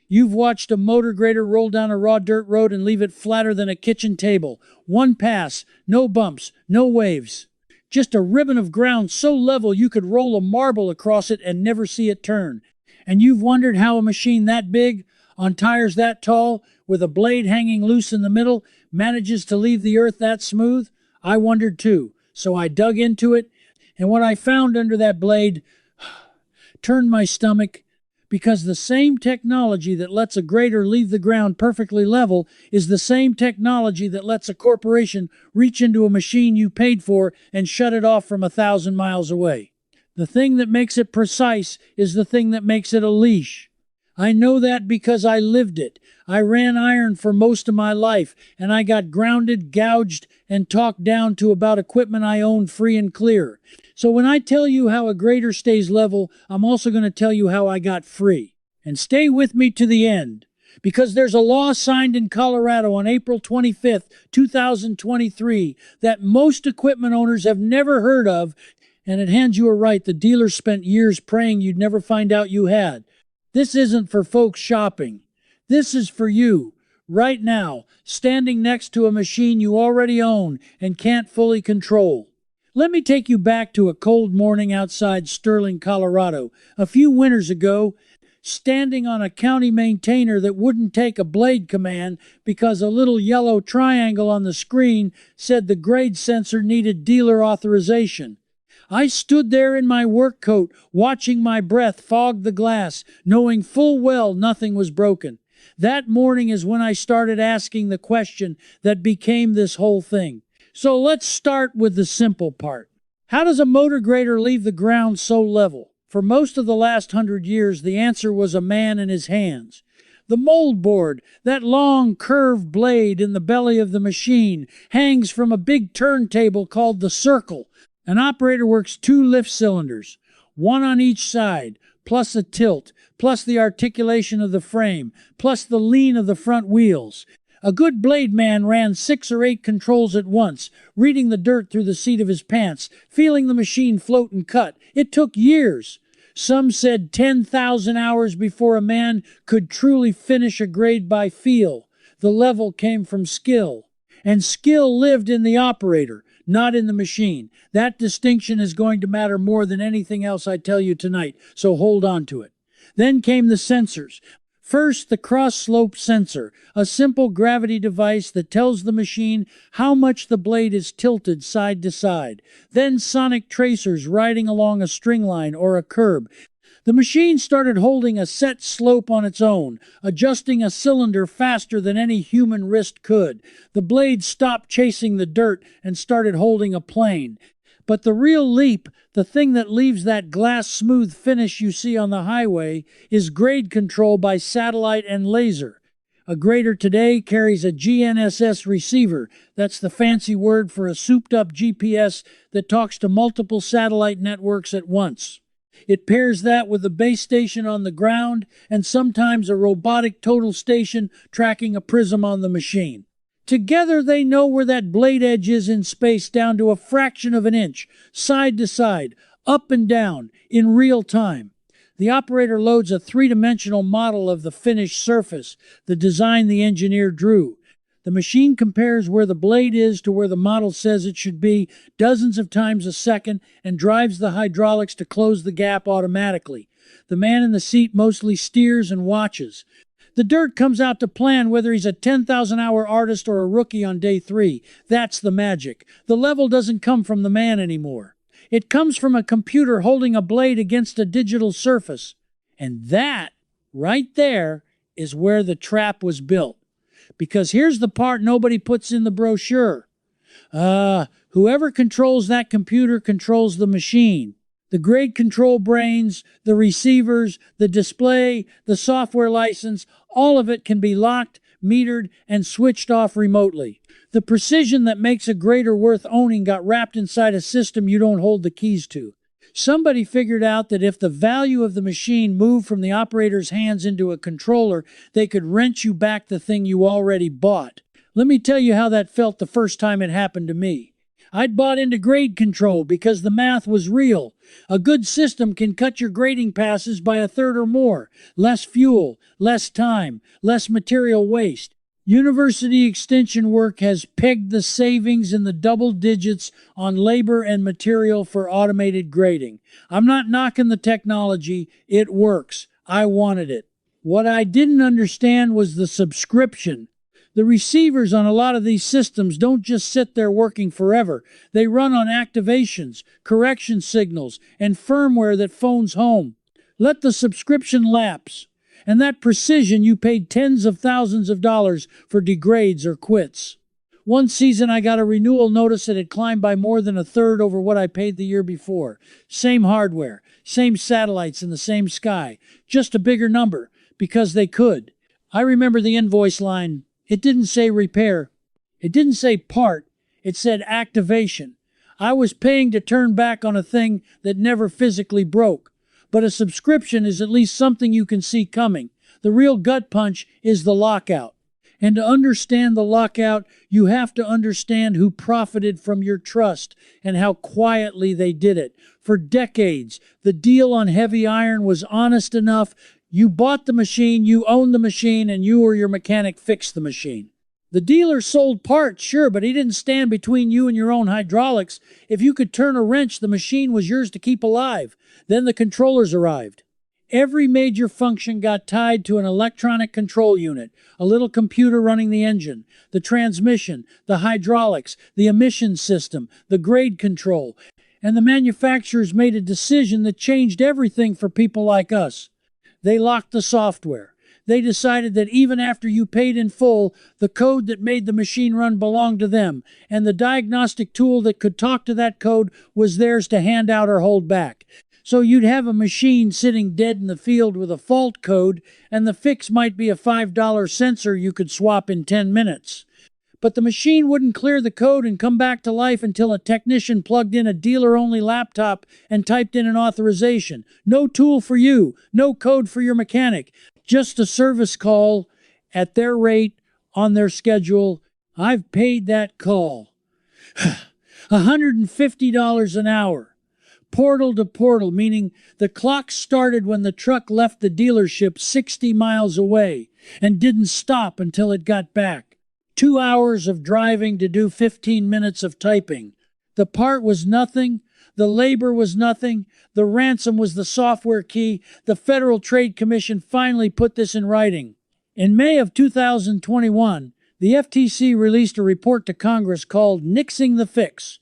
You've watched a motor grader roll down a raw dirt road and leave it flatter than a kitchen table. One pass, no bumps, no waves. Just a ribbon of ground so level you could roll a marble across it and never see it turn. And you've wondered how a machine that big, on tires that tall, with a blade hanging loose in the middle, manages to leave the earth that smooth? I wondered too. So I dug into it, and what I found under that blade turned my stomach, because the same technology that lets a grader leave the ground perfectly level is the same technology that lets a corporation reach into a machine you paid for and shut it off from 1,000 miles away. The thing that makes it precise is the thing that makes it a leash. I know that because I lived it. I ran iron for most of my life, and I got grounded, gouged, and talked down to about equipment I owned free and clear. So when I tell you how a grader stays level, I'm also going to tell you how I got free. And stay with me to the end, because there's a law signed in Colorado on April 25th, 2023, that most equipment owners have never heard of, and it hands you a right the dealer spent years praying you'd never find out you had. This isn't for folks shopping. This is for you, right now, standing next to a machine you already own and can't fully control. Let me take you back to a cold morning outside Sterling, Colorado, a few winters ago, standing on a county maintainer that wouldn't take a blade command because a little yellow triangle on the screen said the grade sensor needed dealer authorization. I stood there in my work coat, watching my breath fog the glass, knowing full well nothing was broken. That morning is when I started asking the question that became this whole thing. So let's start with the simple part. How does a motor grader leave the ground so level? For most of the last 100 years, the answer was a man and his hands. The moldboard, that long curved blade in the belly of the machine, hangs from a big turntable called the circle. An operator works 2 lift cylinders, one on each side, plus a tilt, plus the articulation of the frame, plus the lean of the front wheels. A good blade man ran 6 or 8 controls at once, reading the dirt through the seat of his pants, feeling the machine float and cut. It took years. Some said 10,000 hours before a man could truly finish a grade by feel. The level came from skill. And skill lived in the operator, not in the machine. That distinction is going to matter more than anything else I tell you tonight, so hold on to it. Then came the sensors. First, the cross-slope sensor, a simple gravity device that tells the machine how much the blade is tilted side to side. Then sonic tracers riding along a string line or a curb. The machine started holding a set slope on its own, adjusting a cylinder faster than any human wrist could. The blade stopped chasing the dirt and started holding a plane. But the real leap, the thing that leaves that glass-smooth finish you see on the highway, is grade control by satellite and laser. A grader today carries a GNSS receiver. That's the fancy word for a souped-up GPS that talks to multiple satellite networks at once. It pairs that with a base station on the ground and sometimes a robotic total station tracking a prism on the machine. Together they know where that blade edge is in space down to a fraction of an inch, side to side, up and down, in real time. The operator loads a 3-dimensional model of the finished surface, the design the engineer drew. The machine compares where the blade is to where the model says it should be dozens of times a second and drives the hydraulics to close the gap automatically. The man in the seat mostly steers and watches. The dirt comes out to plan whether he's a 10,000-hour artist or a rookie on day 3. That's the magic. The level doesn't come from the man anymore. It comes from a computer holding a blade against a digital surface. And that, right there, is where the trap was built. Because here's the part nobody puts in the brochure. Whoever controls that computer controls the machine. The grade control brains, the receivers, the display, the software license, all of it can be locked, metered, and switched off remotely. The precision that makes a grader worth owning got wrapped inside a system you don't hold the keys to. Somebody figured out that if the value of the machine moved from the operator's hands into a controller, they could rent you back the thing you already bought. Let me tell you how that felt the first time it happened to me. I'd bought into grade control because the math was real. A good system can cut your grading passes by a third or more. Less fuel, less time, less material waste. University extension work has pegged the savings in the double digits on labor and material for automated grading. I'm not knocking the technology, it works. I wanted it. What I didn't understand was the subscription. The receivers on a lot of these systems don't just sit there working forever. They run on activations, correction signals, and firmware that phones home. Let the subscription lapse, and that precision you paid tens of thousands of dollars for degrades or quits. One season I got a renewal notice that had climbed by more than a third over what I paid the year before. Same hardware, same satellites in the same sky, just a bigger number, because they could. I remember the invoice line. It didn't say repair. It didn't say part. It said activation. I was paying to turn back on a thing that never physically broke. But a subscription is at least something you can see coming. The real gut punch is the lockout. And to understand the lockout, you have to understand who profited from your trust and how quietly they did it. For decades, the deal on heavy iron was honest enough. You bought the machine, you owned the machine, and you or your mechanic fixed the machine. The dealer sold parts, sure, but he didn't stand between you and your own hydraulics. If you could turn a wrench, the machine was yours to keep alive. Then the controllers arrived. Every major function got tied to an electronic control unit, a little computer running the engine, the transmission, the hydraulics, the emission system, the grade control. And the manufacturers made a decision that changed everything for people like us. They locked the software. They decided that even after you paid in full, the code that made the machine run belonged to them, and the diagnostic tool that could talk to that code was theirs to hand out or hold back. So you'd have a machine sitting dead in the field with a fault code, and the fix might be a $5 sensor you could swap in 10 minutes. But the machine wouldn't clear the code and come back to life until a technician plugged in a dealer-only laptop and typed in an authorization. No tool for you, no code for your mechanic, just a service call at their rate, on their schedule. I've paid that call. $150 an hour. Portal to portal, meaning the clock started when the truck left the dealership 60 miles away and didn't stop until it got back. 2 hours of driving to do 15 minutes of typing. The part was nothing. The labor was nothing. The ransom was the software key. The Federal Trade Commission finally put this in writing. In May of 2021, the FTC released a report to Congress called Nixing the Fix.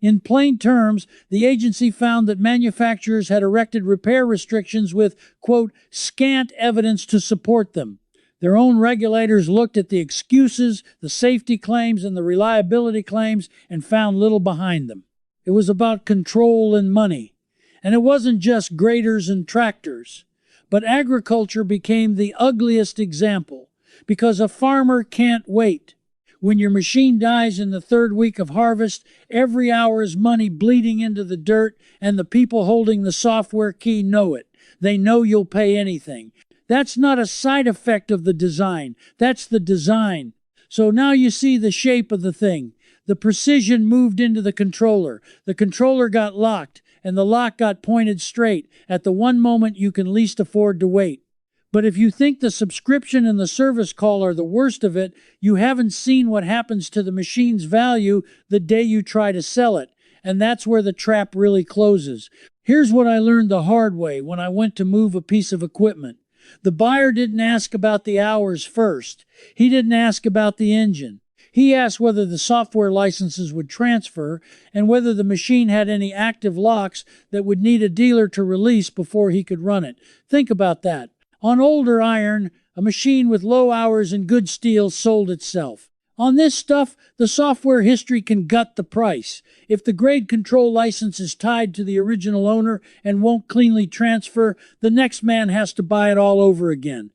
In plain terms, the agency found that manufacturers had erected repair restrictions with, quote, scant evidence to support them. Their own regulators looked at the excuses, the safety claims, and the reliability claims and found little behind them. It was about control and money. And it wasn't just graders and tractors. But agriculture became the ugliest example because a farmer can't wait. When your machine dies in the third week of harvest, every hour is money bleeding into the dirt, and the people holding the software key know it. They know you'll pay anything. That's not a side effect of the design. That's the design. So now you see the shape of the thing. The precision moved into the controller. The controller got locked, and the lock got pointed straight at the one moment you can least afford to wait. But if you think the subscription and the service call are the worst of it, you haven't seen what happens to the machine's value the day you try to sell it. And that's where the trap really closes. Here's what I learned the hard way when I went to move a piece of equipment. The buyer didn't ask about the hours first. He didn't ask about the engine. He asked whether the software licenses would transfer and whether the machine had any active locks that would need a dealer to release before he could run it. Think about that. On older iron, a machine with low hours and good steel sold itself. On this stuff, the software history can gut the price. If the grade control license is tied to the original owner and won't cleanly transfer, the next man has to buy it all over again.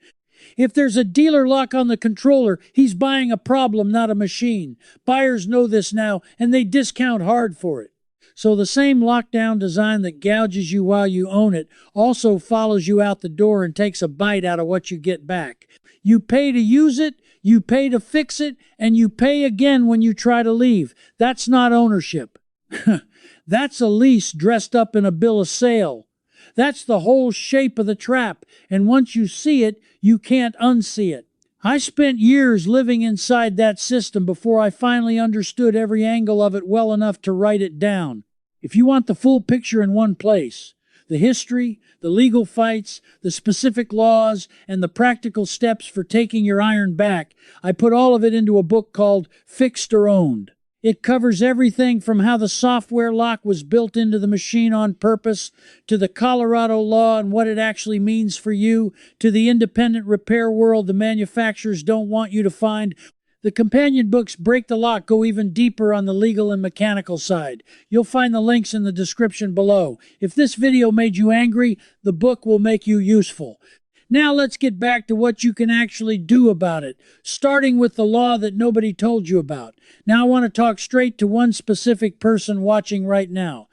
If there's a dealer lock on the controller, he's buying a problem, not a machine. Buyers know this now, and they discount hard for it. So the same lockdown design that gouges you while you own it also follows you out the door and takes a bite out of what you get back. You pay to use it, you pay to fix it, and you pay again when you try to leave. That's not ownership. That's a lease dressed up in a bill of sale. That's the whole shape of the trap, and once you see it, you can't unsee it. I spent years living inside that system before I finally understood every angle of it well enough to write it down. If you want the full picture in one place, the history, the legal fights, the specific laws, and the practical steps for taking your iron back, I put all of it into a book called Fixed or Owned. It covers everything from how the software lock was built into the machine on purpose, to the Colorado law and what it actually means for you, to the independent repair world the manufacturers don't want you to find. The companion books Break the Lock go even deeper on the legal and mechanical side. You'll find the links in the description below. If this video made you angry, the book will make you useful. Now let's get back to what you can actually do about it, starting with the law that nobody told you about. Now I want to talk straight to one specific person watching right now.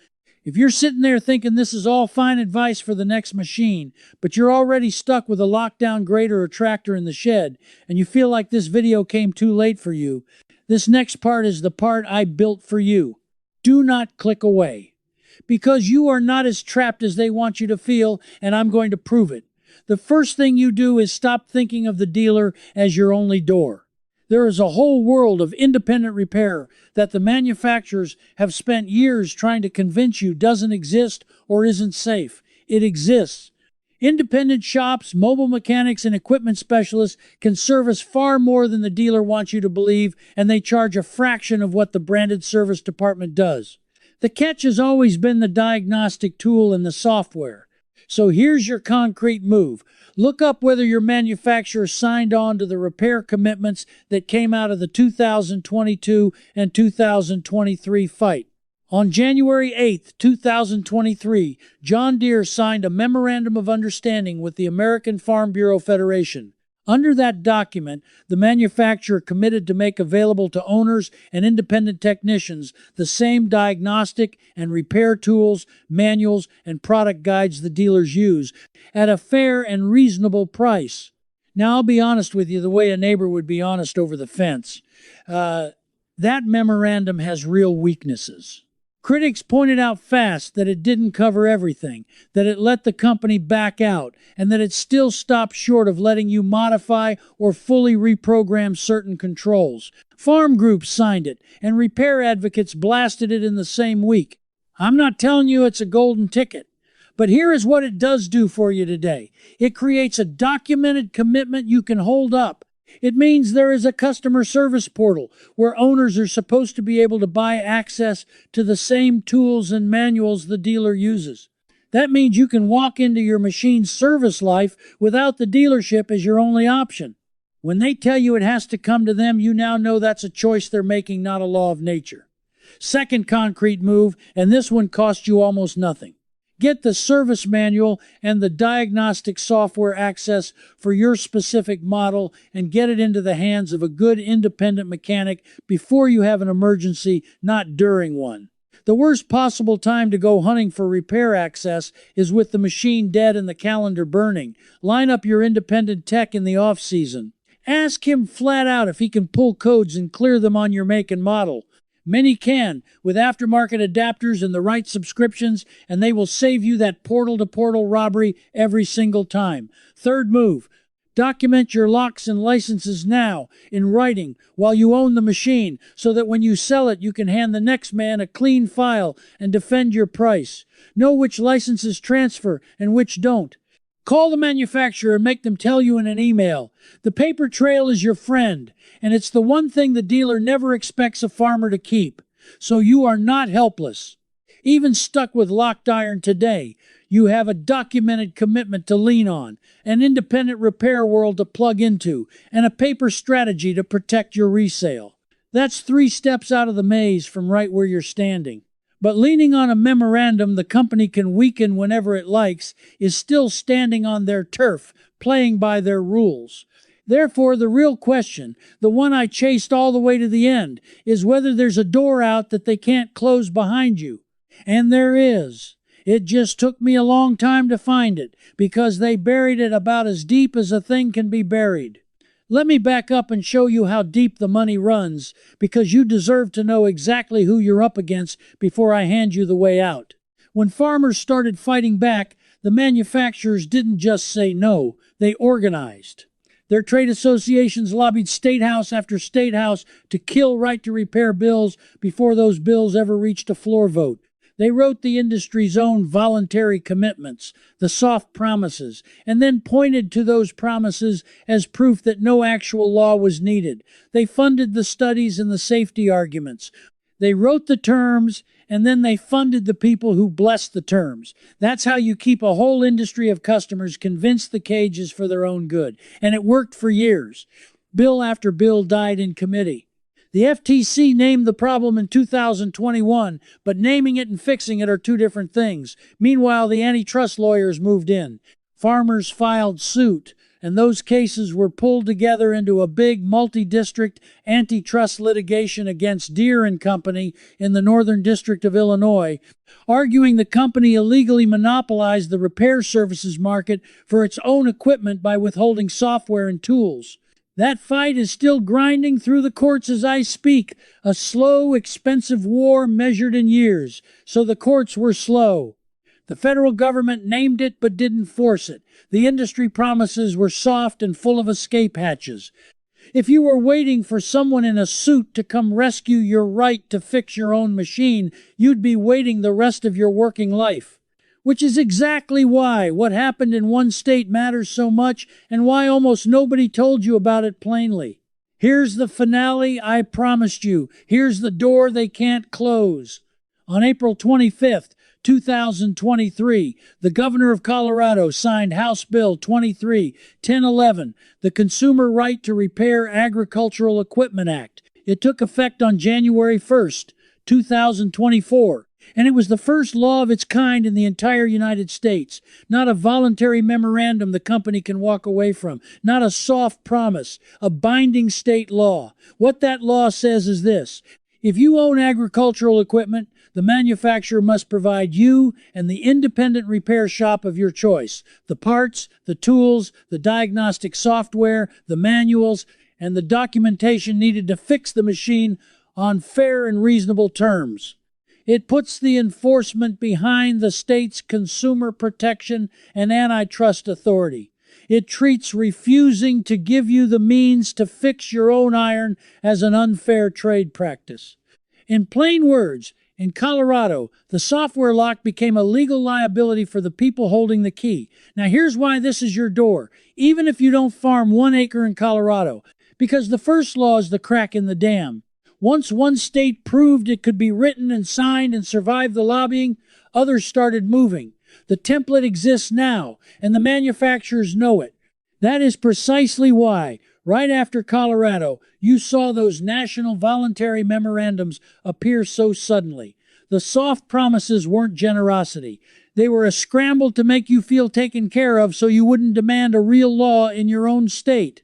If you're sitting there thinking this is all fine advice for the next machine, but you're already stuck with a lockdown grater or tractor in the shed, and you feel like this video came too late for you, this next part is the part I built for you. Do not click away. Because you are not as trapped as they want you to feel, and I'm going to prove it. The first thing you do is stop thinking of the dealer as your only door. There is a whole world of independent repair that the manufacturers have spent years trying to convince you doesn't exist or isn't safe. It exists. Independent shops, mobile mechanics, and equipment specialists can service far more than the dealer wants you to believe, and they charge a fraction of what the branded service department does. The catch has always been the diagnostic tool and the software. So here's your concrete move. Look up whether your manufacturer signed on to the repair commitments that came out of the 2022 and 2023 fight. On January 8, 2023, John Deere signed a Memorandum of Understanding with the American Farm Bureau Federation. Under that document, the manufacturer committed to make available to owners and independent technicians the same diagnostic and repair tools, manuals, and product guides the dealers use at a fair and reasonable price. Now, I'll be honest with you the way a neighbor would be honest over the fence. That memorandum has real weaknesses. Critics pointed out fast that it didn't cover everything, that it let the company back out, and that it still stopped short of letting you modify or fully reprogram certain controls. Farm groups signed it, and repair advocates blasted it in the same week. I'm not telling you it's a golden ticket, but here is what it does do for you today. It creates a documented commitment you can hold up. It means there is a customer service portal where owners are supposed to be able to buy access to the same tools and manuals the dealer uses. That means you can walk into your machine's service life without the dealership as your only option. When they tell you it has to come to them, you now know that's a choice they're making, not a law of nature. Second concrete move, and this one costs you almost nothing. Get the service manual and the diagnostic software access for your specific model and get it into the hands of a good independent mechanic before you have an emergency, not during one. The worst possible time to go hunting for repair access is with the machine dead and the calendar burning. Line up your independent tech in the off-season. Ask him flat out if he can pull codes and clear them on your make and model. Many can, with aftermarket adapters and the right subscriptions, and they will save you that portal-to-portal robbery every single time. Third move, document your locks and licenses now, in writing, while you own the machine, so that when you sell it, you can hand the next man a clean file and defend your price. Know which licenses transfer and which don't. Call the manufacturer and make them tell you in an email. The paper trail is your friend, and it's the one thing the dealer never expects a farmer to keep. So you are not helpless. Even stuck with locked iron today, you have a documented commitment to lean on, an independent repair world to plug into, and a paper strategy to protect your resale. That's 3 steps out of the maze from right where you're standing. But leaning on a memorandum the company can weaken whenever it likes is still standing on their turf, playing by their rules. Therefore, the real question, the one I chased all the way to the end, is whether there's a door out that they can't close behind you. And there is. It just took me a long time to find it, because they buried it about as deep as a thing can be buried. Let me back up and show you how deep the money runs, because you deserve to know exactly who you're up against before I hand you the way out. When farmers started fighting back, the manufacturers didn't just say no, they organized. Their trade associations lobbied state house after state house to kill right to repair bills before those bills ever reached a floor vote. They wrote the industry's own voluntary commitments, the soft promises, and then pointed to those promises as proof that no actual law was needed. They funded the studies and the safety arguments. They wrote the terms, and then they funded the people who blessed the terms. That's how you keep a whole industry of customers convinced the cage is for their own good. And it worked for years. Bill after bill died in committee. The FTC named the problem in 2021, but naming it and fixing it are two different things. Meanwhile, the antitrust lawyers moved in. Farmers filed suit, and those cases were pulled together into a big multi-district antitrust litigation against Deere and Company in the Northern District of Illinois, arguing the company illegally monopolized the repair services market for its own equipment by withholding software and tools. That fight is still grinding through the courts as I speak, a slow, expensive war measured in years, so the courts were slow. The federal government named it but didn't force it. The industry promises were soft and full of escape hatches. If you were waiting for someone in a suit to come rescue your right to fix your own machine, you'd be waiting the rest of your working life. Which is exactly why what happened in one state matters so much and why almost nobody told you about it plainly. Here's the finale I promised you. Here's the door they can't close. On April 25th, 2023, the governor of Colorado signed House Bill 23-1011, the Consumer Right to Repair Agricultural Equipment Act. It took effect on January 1st, 2024. And it was the first law of its kind in the entire United States. Not a voluntary memorandum the company can walk away from. Not a soft promise. A binding state law. What that law says is this. If you own agricultural equipment, the manufacturer must provide you and the independent repair shop of your choice the parts, the tools, the diagnostic software, the manuals, and the documentation needed to fix the machine on fair and reasonable terms. It puts the enforcement behind the state's consumer protection and antitrust authority. It treats refusing to give you the means to fix your own iron as an unfair trade practice. In plain words, in Colorado, the software lock became a legal liability for the people holding the key. Now here's why this is your door, even if you don't farm 1 acre in Colorado, because the first law is the crack in the dam. Once one state proved it could be written and signed and survive the lobbying, others started moving. The template exists now, and the manufacturers know it. That is precisely why, right after Colorado, you saw those national voluntary memorandums appear so suddenly. The soft promises weren't generosity. They were a scramble to make you feel taken care of so you wouldn't demand a real law in your own state.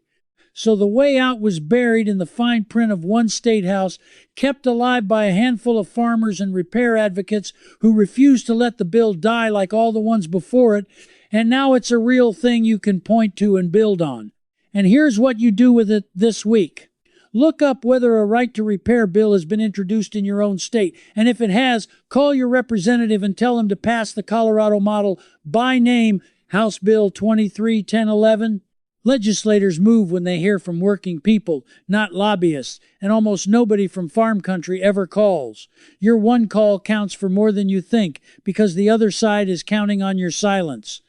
So the way out was buried in the fine print of one state house, kept alive by a handful of farmers and repair advocates who refused to let the bill die like all the ones before it, and now it's a real thing you can point to and build on. And here's what you do with it this week. Look up whether a right to repair bill has been introduced in your own state, and if it has, call your representative and tell him to pass the Colorado model by name, House Bill 23-1011. Legislators move when they hear from working people, not lobbyists, and almost nobody from farm country ever calls. Your one call counts for more than you think because the other side is counting on your silence.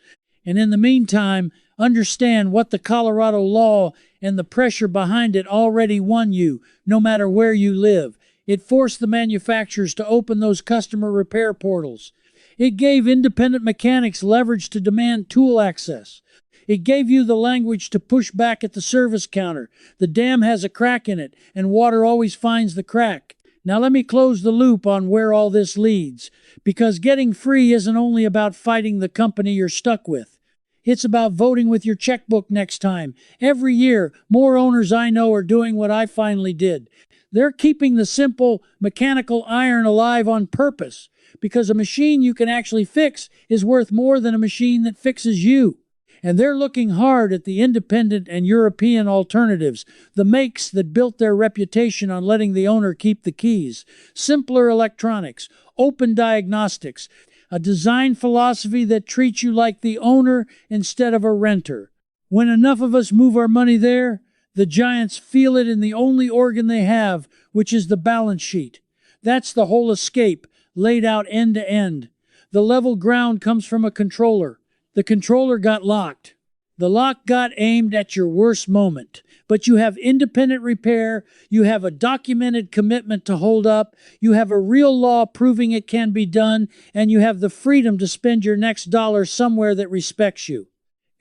And in the meantime, understand what the Colorado law and the pressure behind it already won you, no matter where you live. It forced the manufacturers to open those customer repair portals. It gave independent mechanics leverage to demand tool access. It gave you the language to push back at the service counter. The dam has a crack in it, and water always finds the crack. Now let me close the loop on where all this leads, because getting free isn't only about fighting the company you're stuck with. It's about voting with your checkbook next time. Every year, more owners I know are doing what I finally did. They're keeping the simple mechanical iron alive on purpose, because a machine you can actually fix is worth more than a machine that fixes you. And they're looking hard at the independent and European alternatives, the makes that built their reputation on letting the owner keep the keys. Simpler electronics, open diagnostics, a design philosophy that treats you like the owner instead of a renter. When enough of us move our money there, the giants feel it in the only organ they have, which is the balance sheet. That's the whole escape, laid out end to end. The level ground comes from a controller. The controller got locked. The lock got aimed at your worst moment. But you have independent repair, you have a documented commitment to hold up, you have a real law proving it can be done, and you have the freedom to spend your next dollar somewhere that respects you.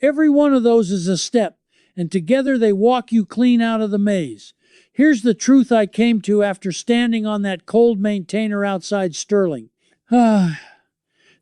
Every one of those is a step, and together they walk you clean out of the maze. Here's the truth I came to after standing on that cold maintainer outside Sterling. They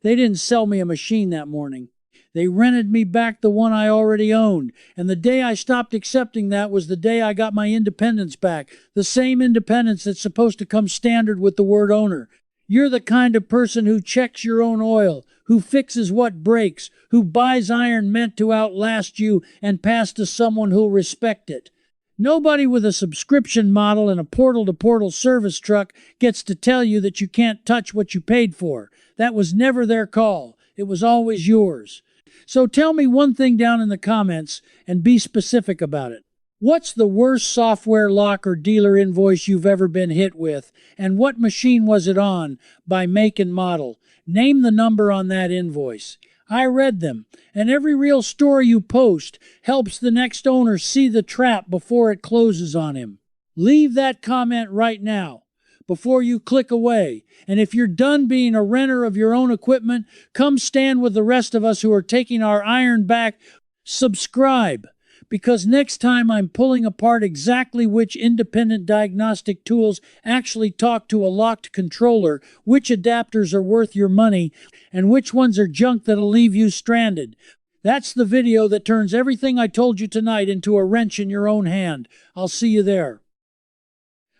didn't sell me a machine that morning. They rented me back the one I already owned, and the day I stopped accepting that was the day I got my independence back, the same independence that's supposed to come standard with the word owner. You're the kind of person who checks your own oil, who fixes what breaks, who buys iron meant to outlast you and pass to someone who'll respect it. Nobody with a subscription model and a portal-to-portal service truck gets to tell you that you can't touch what you paid for. That was never their call. It was always yours. So tell me one thing down in the comments and be specific about it. What's the worst software lock or dealer invoice you've ever been hit with, and what machine was it on, by make and model? Name the number on that invoice. I read them, and every real story you post helps the next owner see the trap before it closes on him. Leave that comment right now, before you click away. And if you're done being a renter of your own equipment, come stand with the rest of us who are taking our iron back. Subscribe, because next time I'm pulling apart exactly which independent diagnostic tools actually talk to a locked controller, which adapters are worth your money, and which ones are junk that'll leave you stranded. That's the video that turns everything I told you tonight into a wrench in your own hand. I'll see you there.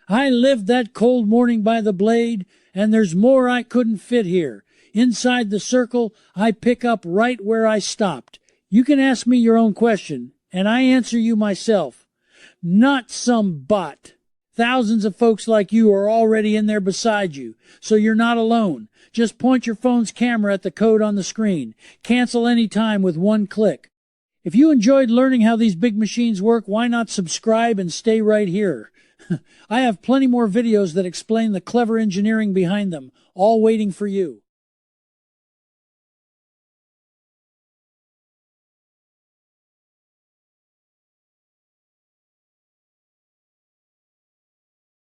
I lived that cold morning by the blade, and there's more I couldn't fit here. Inside the circle, I pick up right where I stopped. You can ask me your own question, and I answer you myself. Not some bot. Thousands of folks like you are already in there beside you, so you're not alone. Just point your phone's camera at the code on the screen. Cancel any time with one click. If you enjoyed learning how these big machines work, why not subscribe and stay right here? I have plenty more videos that explain the clever engineering behind them, all waiting for you.